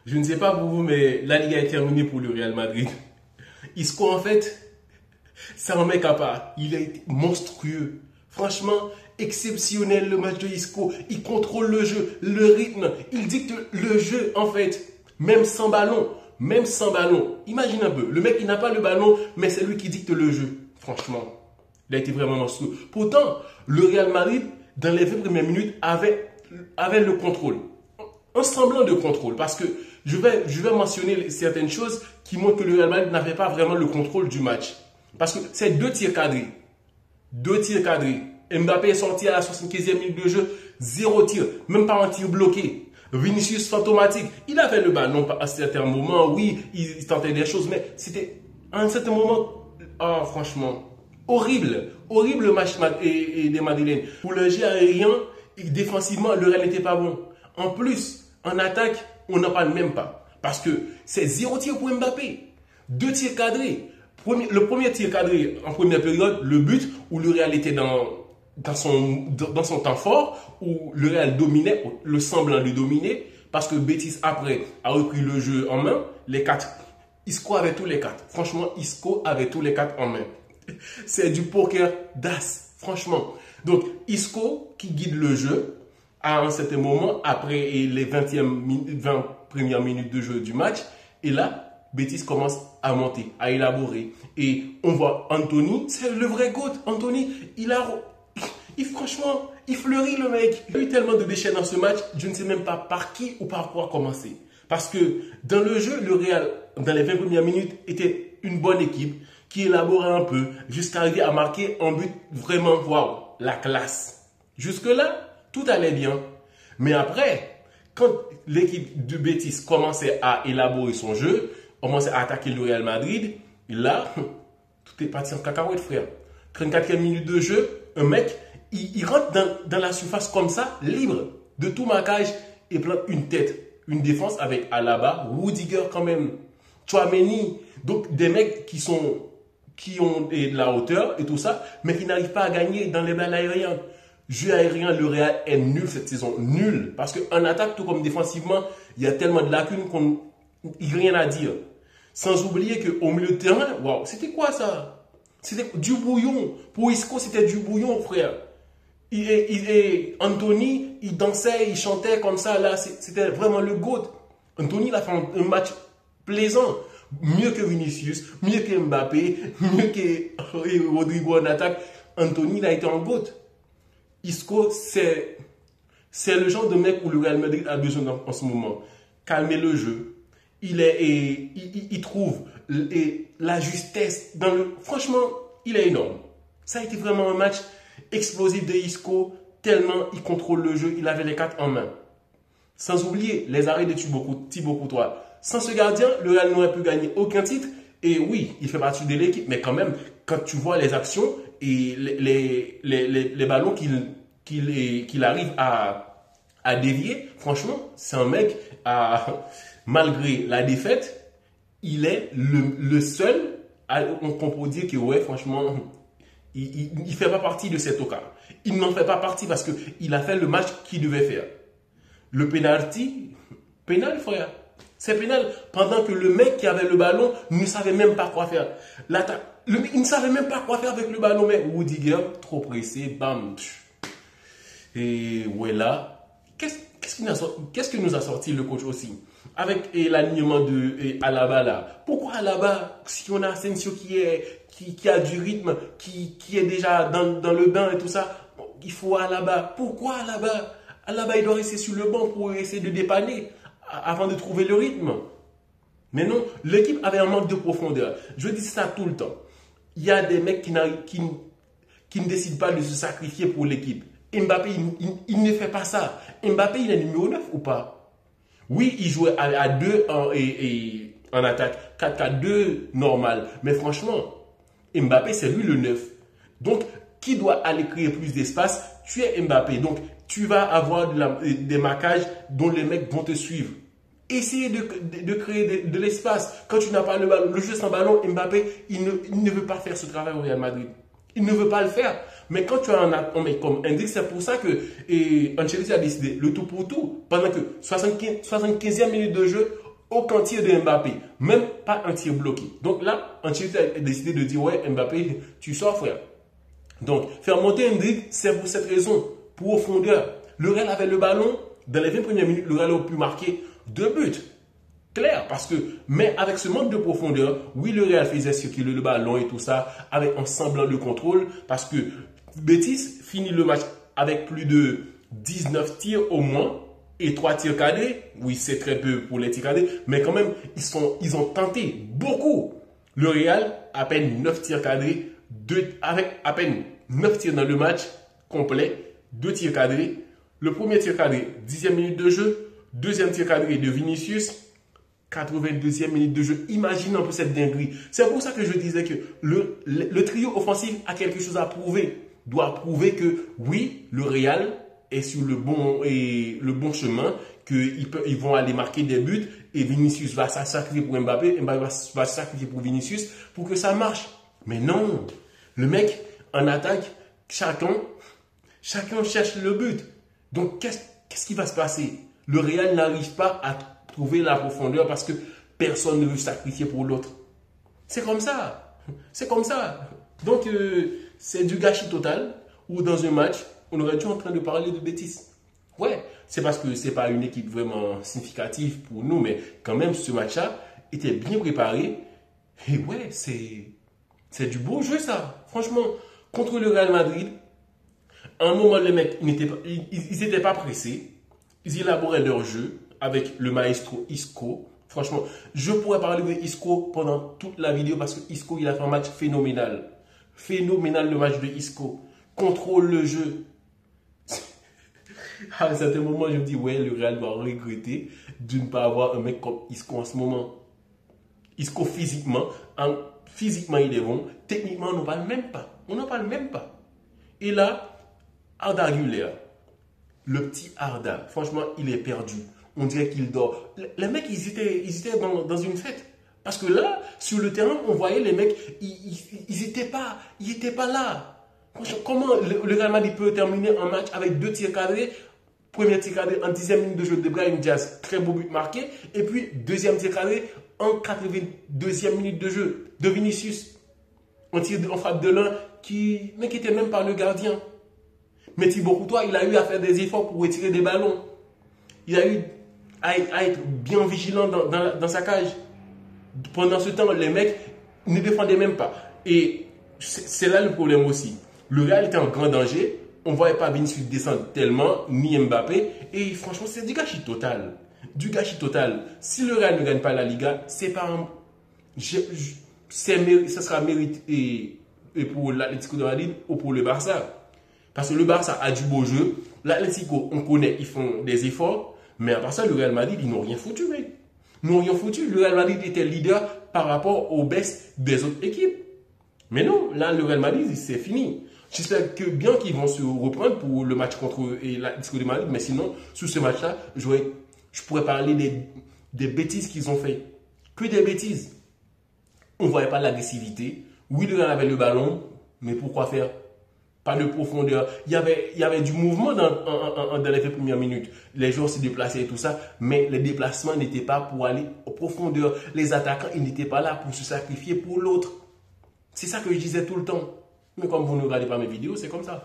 Je ne sais pas pour vous, mais la Ligue est terminée pour le Real Madrid. Isco, en fait, c'est un mec à part. Il a été monstrueux. Franchement, exceptionnel le match de Isco. Il contrôle le jeu, le rythme. Il dicte le jeu, en fait. Même sans ballon. Même sans ballon. Imagine un peu. Le mec, il n'a pas le ballon, mais c'est lui qui dicte le jeu. Franchement, il a été vraiment monstrueux. Pourtant, le Real Madrid, dans les 20 premières minutes, avait le contrôle. Un semblant de contrôle. Parce que je vais mentionner certaines choses qui montrent que le Real Madrid n'avait pas vraiment le contrôle du match. Parce que c'est deux tirs cadrés. Deux tirs cadrés. Mbappé est sorti à la 75e minute de jeu. Zéro tir. Même pas un tir bloqué. Vinicius fantomatique. Il avait le ballon à certains moments. Oui, il tentait des choses. Mais c'était à un certain moment. Oh, franchement. Horrible. Horrible le match des Madrilènes. Pour le jeu aérien, défensivement, le Real n'était pas bon. En plus, en attaque, on n'en parle même pas. Parce que c'est zéro tir pour Mbappé. Deux tirs cadrés. Le premier tir cadré en première période, le but où le Real était dans son temps fort, où le Real dominait, le semblant de dominer, parce que Betis après a repris le jeu en main, les quatre. Isco avait tous les quatre. Franchement, Isco avait tous les quatre en main. C'est du poker d'as, franchement. Donc, Isco qui guide le jeu à un certain moment, après les 20 premières minutes de jeu du match, et là, Betis commence à monter, à élaborer. Et on voit Anthony, c'est le vrai GOAT. Anthony, franchement, il fleurit le mec. Il y a eu tellement de déchets dans ce match, je ne sais même pas par qui ou par quoi commencer. Parce que dans le jeu, le Real, dans les 20 premières minutes, était une bonne équipe qui élaborait un peu jusqu'à arriver à marquer un but vraiment, waouh, la classe. Jusque-là, tout allait bien. Mais après, quand l'équipe de Betis commençait à élaborer son jeu, commençait à attaquer le Real Madrid, et là, tout est parti en cacahuète, frère. 34e minute de jeu, un mec, il rentre dans la surface comme ça, libre de tout marquage, et plante une tête, une défense avec Alaba, Rudiger quand même, Tchouaméni, donc des mecs qui ont de la hauteur et tout ça, mais qui n'arrivent pas à gagner dans les balles aériennes. Jeu aérien, le Real est nul cette saison, nul. Parce qu'en attaque, tout comme défensivement, il y a tellement de lacunes qu'on n'y a rien à dire. Sans oublier qu'au milieu de terrain, waouh, c'était quoi ça? C'était du bouillon. Pour Isco, c'était du bouillon, frère. Anthony, il dansait, il chantait comme ça, là, c'était vraiment le GOAT. Anthony, il a fait un match plaisant. Mieux que Vinicius, mieux que Mbappé, mieux que Rodrigo en attaque. Anthony, il a été en GOAT. Isco, c'est le genre de mec où le Real Madrid a besoin en ce moment. Calmer le jeu. Il trouve la justesse dans le. Franchement, il est énorme. Ça a été vraiment un match explosif de Isco, tellement il contrôle le jeu, il avait les quatre en main. Sans oublier les arrêts de Thibaut Courtois. Sans ce gardien, le Real n'aurait pu gagner aucun titre. Et oui, il fait partie de l'équipe, mais quand même, quand tu vois les actions et les ballons qu'il arrive à dévier, franchement, c'est un mec, malgré la défaite, il est le seul qu'on peut dire que, ouais, franchement, il ne fait pas partie de cet OCA. Il n'en fait pas partie parce qu'il a fait le match qu'il devait faire. Le penalty, pénal, frère. C'est pénal pendant que le mec qui avait le ballon ne savait même pas quoi faire. Il ne savait même pas quoi faire avec le ballon, mais Rudiger, trop pressé, bam. Et ouais là, qu'est-ce que nous a sorti le coach aussi? Avec l'alignement de Alaba là. Pourquoi Alaba, si on a Asensio qui a du rythme, qui est déjà dans le bain et tout ça, il faut Alaba. Pourquoi Alaba? Alaba, il doit rester sur le banc pour essayer de dépanner avant de trouver le rythme. Mais non, l'équipe avait un manque de profondeur. Je dis ça tout le temps. Il y a des mecs qui ne décident pas de se sacrifier pour l'équipe. Mbappé, il ne fait pas ça. Mbappé, il est numéro 9 ou pas? Oui, il jouait à 2 en attaque, 4-4-2 normal. Mais franchement, Mbappé, c'est lui le 9. Donc, qui doit aller créer plus d'espace? Tu es Mbappé. Donc, tu vas avoir des marquages dont les mecs vont te suivre. Essayez de créer de l'espace. Quand tu n'as pas le ballon, le jeu sans ballon, Mbappé, il ne veut pas faire ce travail au Real Madrid. Il ne veut pas le faire. Mais quand tu as un mec comme Hendrik, c'est pour ça que Ancelotti a décidé le tout pour tout. Pendant que 75e minute de jeu, aucun tir de Mbappé, même pas un tir bloqué. Donc là, Ancelotti a décidé de dire, ouais, Mbappé, tu sors, frère. Donc, faire monter Hendrick, c'est pour cette raison, profondeur. Le Real avait le ballon, dans les 20 premières minutes, le Real a pu marquer 2 buts. Clair, parce que, mais avec ce manque de profondeur, oui, le Real faisait circuler le ballon et tout ça, avec un semblant de contrôle, parce que Betis finit le match avec plus de 19 tirs au moins, et 3 tirs cadrés. Oui, c'est très peu pour les tirs cadrés, mais quand même, ils ont tenté beaucoup. Le Real, à peine 9 tirs cadrés, avec à peine 9 tirs dans le match complet, 2 tirs cadrés. Le premier tir cadré, 10e minute de jeu, deuxième tir cadré de Vinicius, 82e minute de jeu. Imagine un peu cette dinguerie. C'est pour ça que je disais que le trio offensif a quelque chose à prouver. Doit prouver que oui, le Real est sur le bon chemin, qu'ils vont aller marquer des buts et Vinicius va se sacrifier pour Mbappé, Mbappé va se sacrifier pour Vinicius pour que ça marche. Mais non, le mec en attaque, chacun cherche le but. Donc qu'est-ce qui va se passer? Le Real n'arrive pas à trouver la profondeur parce que personne ne veut sacrifier pour l'autre. C'est comme ça. C'est comme ça. Donc, c'est du gâchis total. Ou dans un match, on aurait dû en train de parler de Betis. Ouais, c'est parce que c'est pas une équipe vraiment significative pour nous, mais quand même, ce match-là était bien préparé. Et ouais, c'est du beau jeu, ça. Franchement, contre le Real Madrid, à un moment, les mecs, ils n'étaient pas pressés. Ils élaboraient leur jeu avec le maestro Isco. Franchement, je pourrais parler de Isco pendant toute la vidéo parce que Isco, il a fait un match phénoménal. Phénoménal le match de Isco. Contrôle le jeu. À un certain moment, je me dis, ouais, le Real doit regretter de ne pas avoir un mec comme Isco en ce moment. Isco, physiquement, il est bon. Techniquement, on n'en parle même pas. On n'en parle même pas. Et là, Arda Güler, le petit Arda, franchement, il est perdu. On dirait qu'il dort. Les mecs, ils étaient dans une fête. Parce que là, sur le terrain, on voyait les mecs, ils n'étaient pas là. Comment le Real Madrid peut terminer un match avec 2 tirs cadrés? Premier tir cadré en 10e minute de jeu de Brahim Diaz, très beau but marqué. Et puis, deuxième tir cadré en 82e minute de jeu de Vinicius. Un tir en frappe de l'un qui n'inquiétait même pas le gardien. Mais Thibaut Courtois, il a eu à faire des efforts pour retirer des ballons. Il a eu à être bien vigilant dans sa cage. Pendant ce temps, les mecs ne défendaient même pas. Et c'est là le problème aussi. Le Real était en grand danger. On ne voyait pas Vinicius descendre tellement, ni Mbappé. Et franchement, c'est du gâchis total. Du gâchis total. Si le Real ne gagne pas la Liga, c'est pas un... ça sera mérité et pour l'Atlético de Madrid ou pour le Barça. Parce que le Barça a du beau jeu. L'Atlético, on connaît, ils font des efforts. Mais à part ça, le Real Madrid, ils n'ont rien foutu, mec. Ils n'ont rien foutu. Le Real Madrid était leader par rapport aux baisses des autres équipes. Mais non, là, le Real Madrid, c'est fini. J'espère que bien qu'ils vont se reprendre pour le match contre l'Atlético de Madrid. Mais sinon, sur ce match-là, je pourrais parler des bêtises qu'ils ont fait. Que des bêtises. On ne voyait pas l'agressivité. Oui, le Real avait le ballon, mais pourquoi faire? Pas de profondeur. Il y avait du mouvement dans les 20 premières minutes. Les joueurs se déplaçaient et tout ça, mais les déplacements n'étaient pas pour aller en profondeur. Les attaquants, ils n'étaient pas là pour se sacrifier pour l'autre. C'est ça que je disais tout le temps. Mais comme vous ne regardez pas mes vidéos, c'est comme ça.